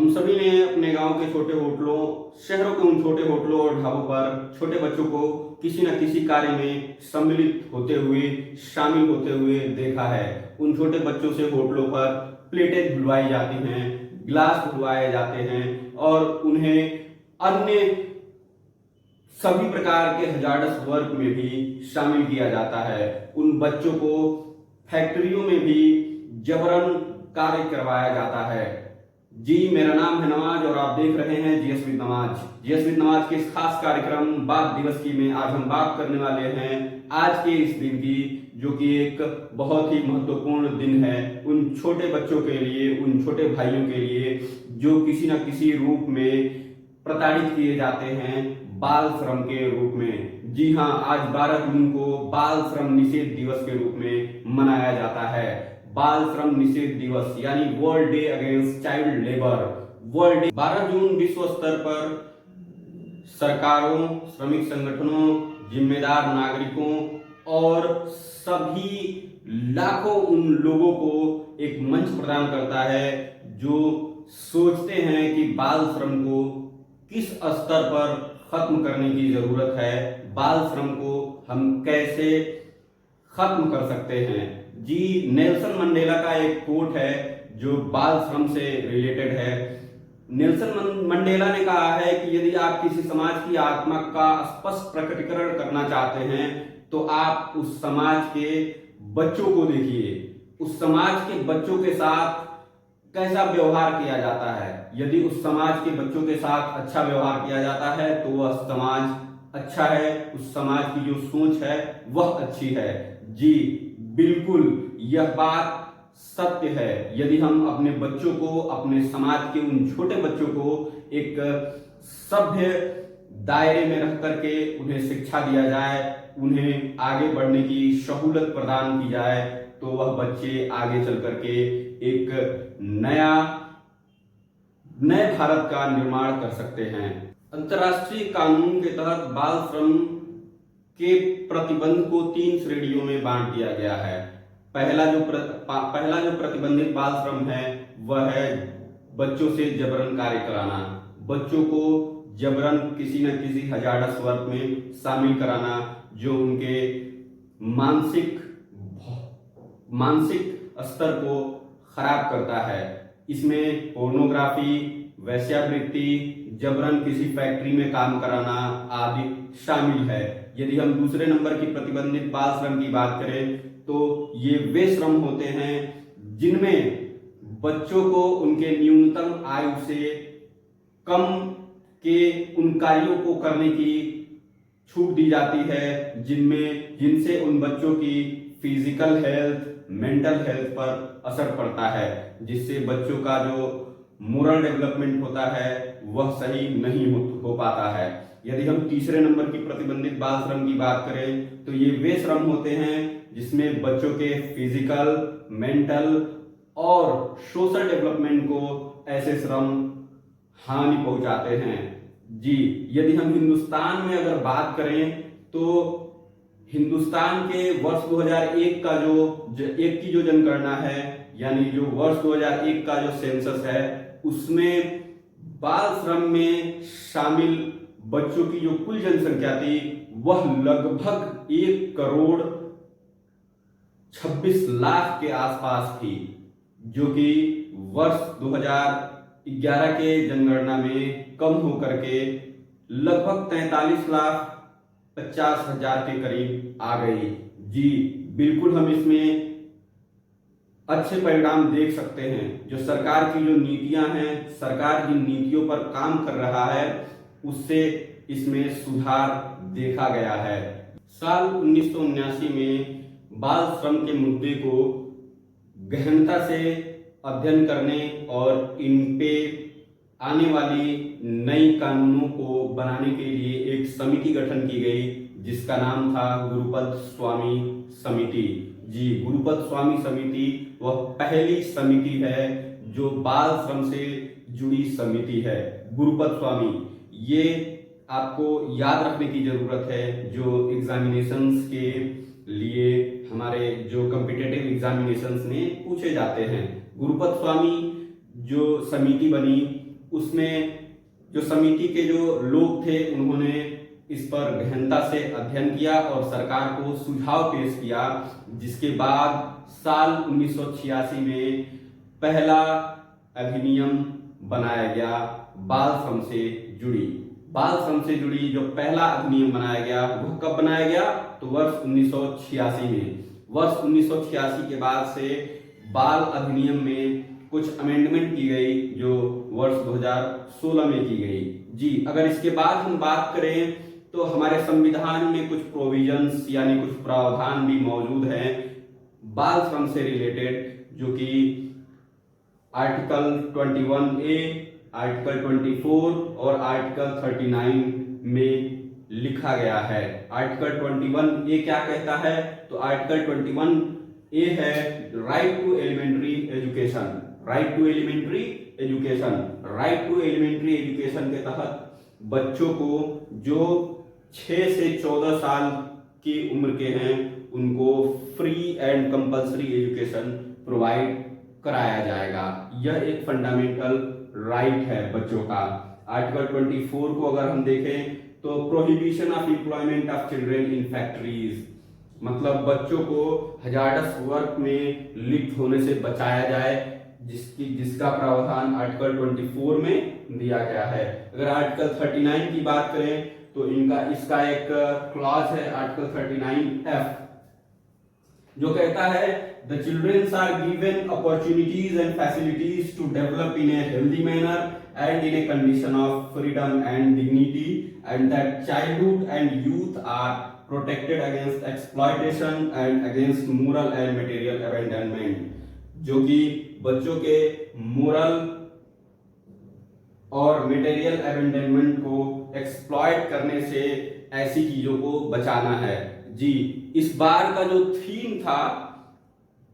हम सभी ने अपने गांव के छोटे होटलों, शहरों के उन छोटे होटलों और ढाबों पर छोटे बच्चों को किसी न किसी कार्य में सम्मिलित होते हुए, शामिल होते हुए देखा है। उन छोटे बच्चों से होटलों पर प्लेटें धुलवाई जाती हैं, गिलास धुलवाए जाते हैं और उन्हें अन्य सभी प्रकार के हजारस वर्क में भी शामिल किया जाता है। उन बच्चों को फैक्ट्रियों में भी जबरन कार्य करवाया जाता है। जी, मेरा नाम है नवाज और आप देख रहे हैं GS with Nawaz. GS with Nawaz के इस खास कार्यक्रम बाल दिवस की में आज हम बात करने वाले हैं आज के इस दिन की, जो कि एक बहुत ही महत्वपूर्ण दिन है उन छोटे बच्चों के लिए, उन छोटे भाइयों के लिए जो किसी न किसी रूप में प्रताड़ित किए जाते हैं बाल श्रम के रूप में। जी हाँ, आज 12 जून को बाल श्रम निषेध दिवस के रूप में मनाया जाता है। बाल श्रम निषेध दिवस यानी world day against child labour. World day 12 जून विश्व स्तर पर सरकारों, श्रमिक संगठनों, जिम्मेदार नागरिकों और सभी लाखों उन लोगों को एक मंच प्रदान करता है जो सोचते हैं कि बाल श्रम को किस स्तर पर खत्म करने की जरूरत है, बाल श्रम को हम कैसे खत्म कर सकते हैं। जी, नेल्सन मंडेला का एक कोट है जो बाल श्रम से रिलेटेड है। नेल्सन मंडेला ने कहा है कि यदि आप किसी समाज की आत्मा का स्पष्ट प्रकटीकरण करना चाहते हैं तो आप उस समाज के बच्चों को देखिए, उस समाज के बच्चों के साथ कैसा व्यवहार किया जाता है। यदि उस समाज के बच्चों के साथ अच्छा व्यवहार किया जाता है तो वह समाज अच्छा है, उस समाज की जो सोच है वह अच्छी है। जी बिल्कुल, यह बात सत्य है। यदि हम अपने बच्चों को, अपने समाज के उन छोटे बच्चों को एक सभ्य दायरे में रख करके उन्हें शिक्षा दिया जाए, उन्हें आगे बढ़ने की सहूलत प्रदान की जाए, तो वह बच्चे आगे चल करके एक नए भारत का निर्माण कर सकते हैं। अंतर्राष्ट्रीय कानून के तहत बाल श्रम के प्रतिबंध को 3 श्रेणियों में बांट दिया गया है। पहला जो प्रतिबंधित बाल श्रम है वह है बच्चों से जबरन कार्य कराना, बच्चों को जबरन किसी न किसी हजारस वर्क में शामिल कराना जो उनके मानसिक स्तर को खराब करता है। इसमें पोर्नोग्राफी, वेश्यावृत्ति, जबरन किसी फैक्ट्री में काम कराना आदि शामिल है। यदि हम दूसरे नंबर की प्रतिबंधित बाल श्रम की बात करें तो ये वे श्रम होते हैं जिनमें बच्चों को उनके न्यूनतम आयु से कम के उन कार्यों को करने की छूट दी जाती है, जिनसे उन बच्चों की फिजिकल हेल्थ, मेंटल हेल्थ पर असर पड़ता है, जिससे बच्चों का जो मोरल डेवलपमेंट होता है वह सही नहीं हो पाता है। यदि हम तीसरे नंबर की प्रतिबंधित बाल श्रम की बात करें तो ये वे श्रम होते हैं जिसमें बच्चों के फिजिकल, मेंटल और सोशल डेवलपमेंट को ऐसे श्रम हानि पहुंचाते हैं। जी, यदि हम हिंदुस्तान में अगर बात करें तो हिंदुस्तान के वर्ष 2001 का एक की जो जनगणना है, यानी जो वर्ष 2001 का जो सेंसस है, उसमें बाल श्रम में शामिल बच्चों की जो कुल जनसंख्या थी वह लगभग 1 करोड़ 26 लाख के आसपास थी, जो कि वर्ष 2011 के जनगणना में कम होकर के लगभग 43 लाख 50 हजार के करीब आ गई। जी बिल्कुल, हम इसमें अच्छे परिणाम देख सकते हैं। जो सरकार की जो नीतियां हैं, सरकार जिन नीतियों पर काम कर रहा है उससे इसमें सुधार देखा गया है। साल 1979 में बाल श्रम के मुद्दे को गहनता से अध्ययन करने और इन पे आने वाली नई कानूनों को बनाने के लिए एक समिति गठन की गई जिसका नाम था गुरुपद स्वामी समिति। जी, गुरुपद स्वामी समिति वह पहली समिति है जो बाल श्रम से जुड़ी समिति है। गुरुपद स्वामी, ये आपको याद रखने की जरूरत है। जो एग्जामिनेशंस के लिए हमारे जो कॉम्पिटिटिव एग्जामिनेशंस में पूछे जाते हैं, गुरुपद स्वामी जो समिति बनी उसमें जो समिति के जो लोग थे उन्होंने इस पर गहनता से अध्ययन किया और सरकार को सुझाव पेश किया, जिसके बाद साल 1986 में पहला अधिनियम बनाया गया बाल श्रम से जुड़ी। बाल श्रम से जुड़ी जो पहला अधिनियम बनाया गया वो कब बनाया गया? तो वर्ष 1986 में। वर्ष 1986 के बाद से बाल अधिनियम में कुछ अमेंडमेंट की गई जो वर्ष 2016 में की गई। जी, अगर इसके बाद हम बात करें तो हमारे संविधान में कुछ प्रोविजंस यानी कुछ प्रावधान भी मौजूद हैं बाल श्रम से रिलेटेड, जो कि आर्टिकल 21A, आर्टिकल 24 और आर्टिकल 39 में लिखा गया है। आर्टिकल 21A क्या कहता है? तो आर्टिकल 21A है right to elementary education. Right to elementary education, right to elementary education के तहत बच्चों को जो 6 से 14 साल की उम्र के हैं उनको free and compulsory education provide कराया जाएगा। यह एक फंडामेंटल राइट है बच्चों का। आर्टिकल 24 को अगर हम देखें तो prohibition of employment of children in factories, मतलब बच्चों को हजारडस वर्क में लिप्त होने से बचाया जाए, जिसका प्रावधान आर्टिकल 24 में दिया गया है। अगर आर्टिकल 39 की बात करें तो इसका एक क्लॉज है आर्टिकल 39F, जो कहता है the childrens are given opportunities and facilities to develop in a healthy manner and in a condition of freedom and dignity, and that childhood and youth are protected against exploitation and against moral and material abandonment, जो कि बच्चों के moral और material abandonment को exploit करने से ऐसी चीजों को बचाना है। जी, इस बार का जो थीम था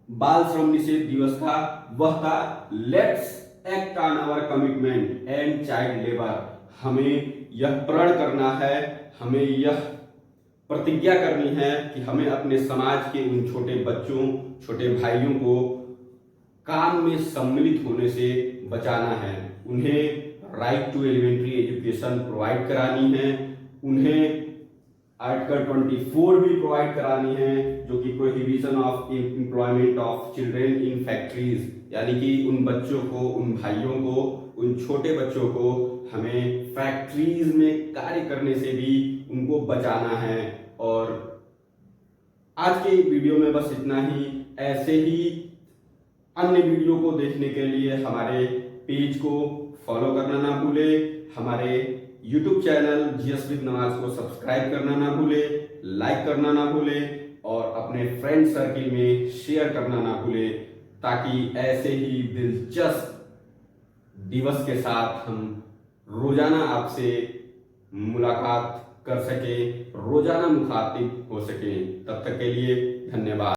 बाल श्रम निषेध दिवस का वह था let's act on our commitment end child labour. हमें यह प्रण करना है, हमें यह प्रतिज्ञा करनी है कि हमें अपने समाज के उन छोटे बच्चों, छोटे भाइयों को काम में सम्मिलित होने से बचाना है। उन्हें right to elementary education provide करानी है, उन्हें आर्टिकल 24 भी प्रोवाइड करानी है, जो कि prohibition of employment of children in factories, यानी कि उन बच्चों को, उन भाइयों को, उन छोटे बच्चों को हमें फैक्ट्रीज में कार्य करने से भी उनको बचाना है। और आज के वीडियो में बस इतना ही। ऐसे ही अन्य वीडियो को देखने के लिए हमारे पेज को फॉलो करना ना भूले, हमारे YouTube channel GS with Nawaz को सब्सक्राइब करना ना भूले, लाइक करना ना भूले और अपने फ्रेंड सर्किल में शेयर करना ना भूले, ताकि ऐसे ही दिलचस्प दिवस के साथ हम रोजाना आपसे मुलाकात कर सके, रोजाना मुखातिब हो सके। तब तक के लिए धन्यवाद।